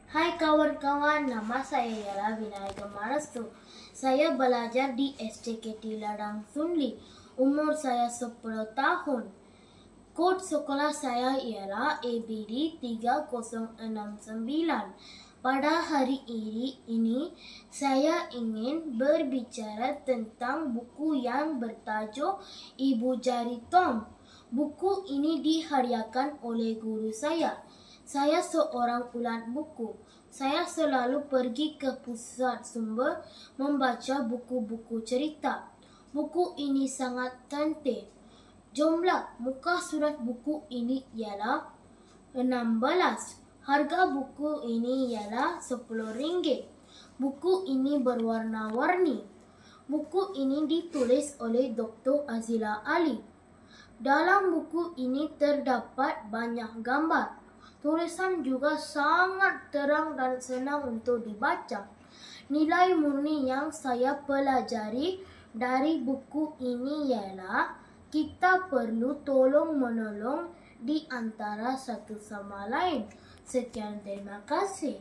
Hai kawan-kawan, nama saya ialah Vinayaka Marastu. Saya belajar di SCKT Ladang Sunli. Umur saya 10 tahun. Kod sekolah saya ialah ABD 3069. Pada hari ini saya ingin berbicara tentang buku yang bertajuk Ibu Jari Tom. Buku ini dihadiahkan oleh guru saya. Saya seorang ulat buku. Saya selalu pergi ke pusat sumber membaca buku-buku cerita. Buku ini sangat cantik. Jumlah muka surat buku ini ialah 16. Harga buku ini ialah RM10. Buku ini berwarna-warni. Buku ini ditulis oleh Dr. Azila Ali. Dalam buku ini terdapat banyak gambar. Tulisan juga sangat terang dan senang untuk dibaca. Nilai murni yang saya pelajari dari buku ini ialah kita perlu tolong-menolong di antara satu sama lain. Sekian, terima kasih.